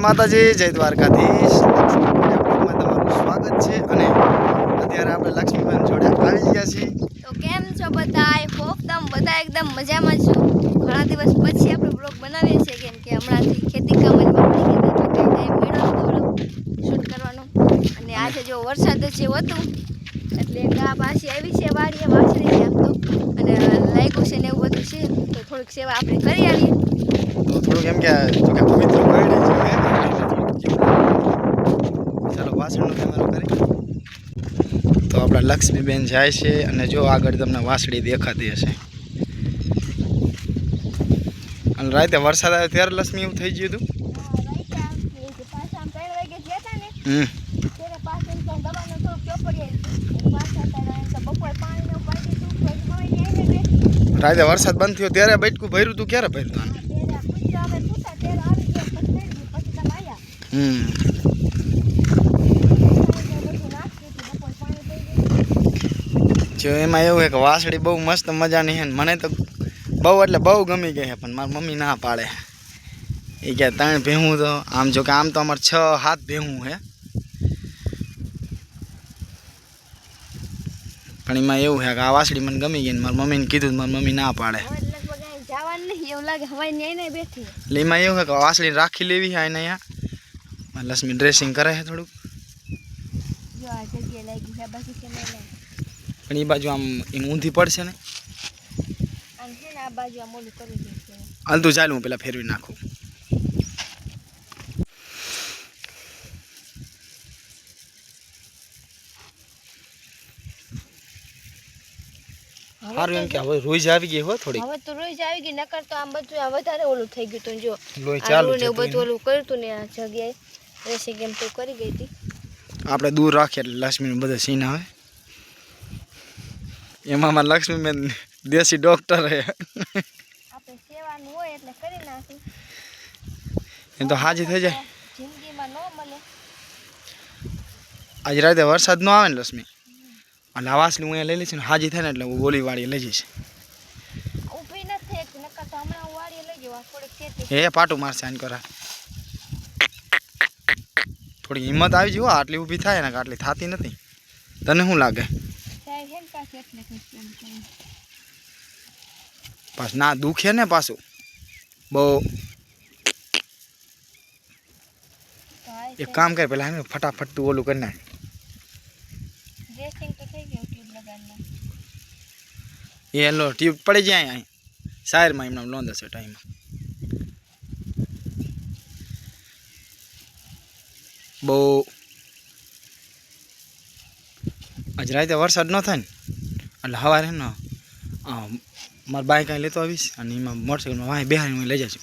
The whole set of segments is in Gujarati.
માતાજી, જય દ્વારકાધીશ. બ્લોગમાં તમારું સ્વાગત છે અને અત્યારે આપણે લક્ષ્મીબેન જોડે આવી ગયા છીએ. તો કેમ છો બધા? આઈ હોપ તમે બધા એકદમ મજામાં છો. ઘણા દિવસ પછી આપણે બ્લોગ બનાવીએ છીએ કેમ કે હમણાંથી ખેતી કામમાં પડી ગયા તો કંઈ ટાઈમ મળ્યો નહોતો શૂટ કરવાનો. અને આજે જો વરસાદ જેવું હતું એટલે ગા પાછી આવી છે વાડીએ વાસળી છે આમ તો, અને લાગ્યું છે ને એવું બધું છે તો થોડીક સેવા આપણે કરી આવીએ. તો થોડુંક એમ કે પવિત્ર ગળી છે, ચાલો વાસણનો કેમેરો કરી. તો આપણા લક્ષ્મીબેન જાય છે અને જો આગળ તમને વાસળી દેખાતી હશે. અને રાતે વરસાદ આવ્યો ત્યારે લક્ષ્મી એવું થઈ ગયું હતું. રાતે વરસાદ બંધ થયો ત્યારે બેટકું ભર્યું હતું. ક્યારે ભર્યું હતું? જો એમાં એવું છે કે વાસળી બહુ મસ્ત મજાની છે ને મને તો બહુ એટલે બહુ ગમી ગઈ છે, પણ મારી મમ્મી ના પાડે. એ કે 3 ભેહું તો આમ જો કે આમ તો અમારે 6-7 ભેહું છે, પણ એમાં એવું છે કે આ વાસળી મને ગમી ગઈ ને મારી મમ્મીને કીધું, મારી મમ્મી ના પાડે. એટલે એમાં એવું છે કે વાસળી રાખી લેવી છે એને અહીંયા. લક્ષ્મી ડ્રેસિંગ કરે છે થોડુંક, પણ એ બાજુ આમ એમ ઊંધી પડશે ને. હાલતું ચાલ હું પેલા ફેરવી નાખું. સારું એમ કે હવે રોજ આવી ગઈ હો થોડી. હવે તો રોજ આવી ગઈ, નકર તો આમ બધું આ વધારે ઓલું થઈ ગયું હતું. જો લોહી ચાલુ ને બધું ઓલું કર્યું હતું ને આ જગ્યાએ રેસી ગેમ તો કરી ગઈ હતી. આપણે દૂર રાખીએ એટલે લક્ષ્મીનું બધા સીન આવે. એમાં મારા લક્ષ્મીબેન દેશી ડોક્ટર હે. આપણે સેવાનું હોય એટલે કરી નાખી. એમ તો હાજી થઈ જાય. જિંદગીમાં ન મળે. આજે રાતે વરસાદ ન આવે ને લક્ષ્મી, એટલે આ વાસળી હું અહીંયા લઈ લઈશ ને હાજી થાય ને એટલે હું ગોલી વાળી લઈ જઈશ. ઊભી નથી એક નકર તો હમણાં હું વાડીએ લઈ જવા થોડીક ખેતી. એ પાટું મારશે આન કરા. થોડી હિંમત આવી જુઓ, આટલી ઊભી થાય ને આટલી થતી નથી. તને શું લાગે? પાછું ના દુખે ને પાછું બહુ. એક કામ કરે પેલા હે ફટાફટ તું ઓલું કરી નાખ. એ લો ટ્યુબ પડી જાય અહીં શાયરમાં એમના લોન દશે ટાઈમ. બહુ આજ રાતે વરસાદ ન થાય ને એટલે સવારે ને મારા બાઈક અહીં લેતો આવીશ અને એમાં મોટરસાઇકલમાં વાંહી બેહારી હું લઈ જઈશ.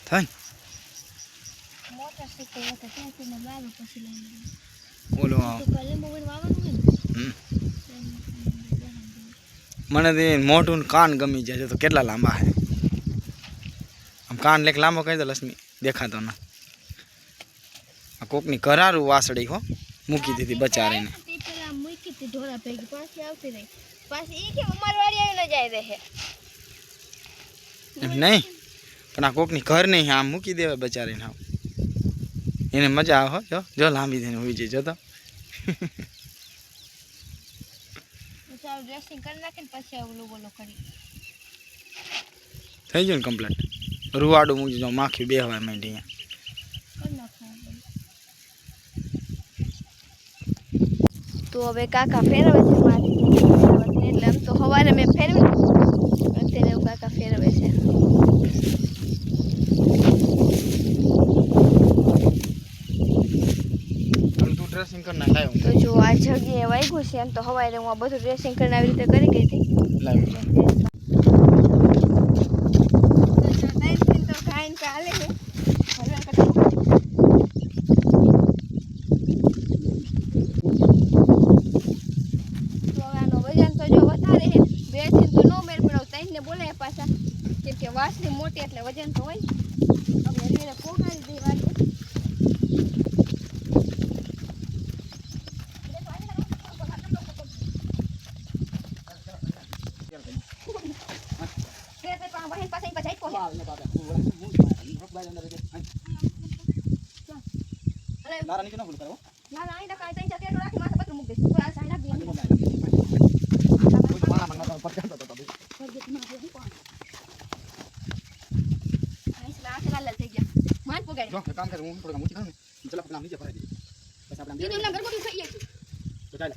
થાય ને ઓલો મને તો મોટું કાન ગમી જાય છે. તો કેટલા લાંબા છે આમ કાન લેક લાંબો કરી દો લક્ષ્મી, દેખાતો ના. આ કોકની કરારું વાસળી હો મૂકી દીધી બચારીને. એમ નહીં, પણ આ કોકની ઘર નહીં આમ મૂકી દેવાય બચારીને. એને મજા આવે હો. જો લાંબી થઈને હોઈ જાય. જો તો થઈ ગયું ને કમ્પ્લેટ. રૂવાડું મૂકી જો માખી બેહવા માંડી અહીંયા. તો હવે કાકા ફેરવે છે મારી એટલે આમ તો સવારે મેં ફેરવી, અત્યારે એવું કાકા ફેરવે છે. તો જો આ જગ્યાએ વાગ્યું છે એમ તો સવારે હું આ બધું ડ્રેસિંગ કરીને આવી રીતે કરી ગઈ હતી. વાસળી મોટી એટલે વજન તો હોય. હવે પોગાડી દઈ વાગે. બનાવ્યું લારા નીચે ન ભૂલ કરો ના ના અહીં કાંઈ ત્યાં ચાકેટ રાખી માથે પતરું મૂકી દઈશ થોડા સાઈડ આપી કોઈ મારા મંગા પર કરતો તો લાલ થઈ ગયા માન પોગાડી જો કામ કર હું થોડું ઊંચી કરું ને ચલો આપણે નીચે ફરાઈ દઈએ બસ આપણે કીધું એમના ગરબો થઈ ગયા તો ચાલે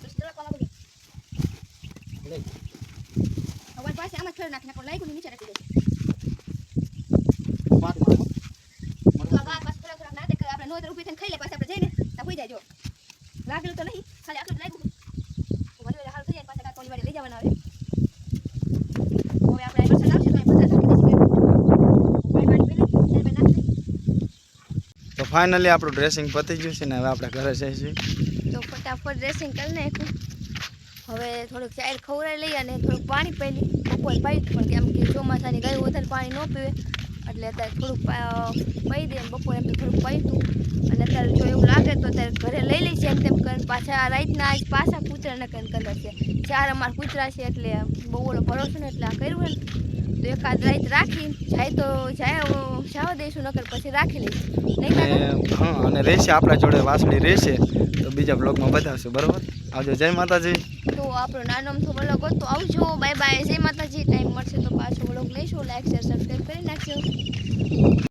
તો ચલો કોલા બગી લે હવે પાસે આમાં ફેર નાખી નાખો લાઈક નીચે રાખી દે વાત મારો તો આ પાસ થોડા ના દે આપણે નો રૂપિયા થઈને ખાઈ લે પાછા આપણે જઈને તા હોઈ જાય જો લાગેલું તો નહીં ખાલી આટલું જ લાગ્યું મને હાલ થઈ જાય પાછા કોની વાડી લઈ જવાના આવે હવે આપણે વરસાદ આવશે તો બધા નાખી દઈશું તો ફાઇનલી આપણું ડ્રેસિંગ પતી ગયું છે ને હવે આપણે ઘરે જઈએ છીએ તો ફટાફટ ડ્રેસિંગ કરી નાખ્યું હવે થોડુંક ચાય ખવડાવી લઈએ અને થોડુંક પાણી પી લઈએ બપોર પાઈ પણ કેમ કે ચોમાસાની ગાય વધારે પાણી ન પીવે એટલે અત્યારે થોડુંક પી દે બપોર એમ તો થોડુંક પાઈતું અને અત્યારે જો એવું લાગે તો અત્યારે ઘરે લઈ લઈશ એમ તેમ કરીને પાછા રાતના આજ પાછા કૂતરાના કરીને કલર છે 4 અમારા કૂતરા છે એટલે બહુ ઓલો ભરોસો ને એટલે આ કર્યું ને તો એકાદ રાત રાખી જાય તો જવા દઈશું નકર પછી રાખી લઈશું નહીં કાકા હા અને રહેશે આપણા જોડે વાસળી રહેશે તો બીજા બ્લોગમાં બતાવશું બરાબર આવજો જય માતાજી તો આપણો નાનો અમથો બ્લોગ હતો તો આવજો બાય બાય જય માતાજી ટાઈમ મળશે તો પાછો બ્લોગ લઈશું લાઈક શેર સબસ્ક્રાઈબ કરી નાખજો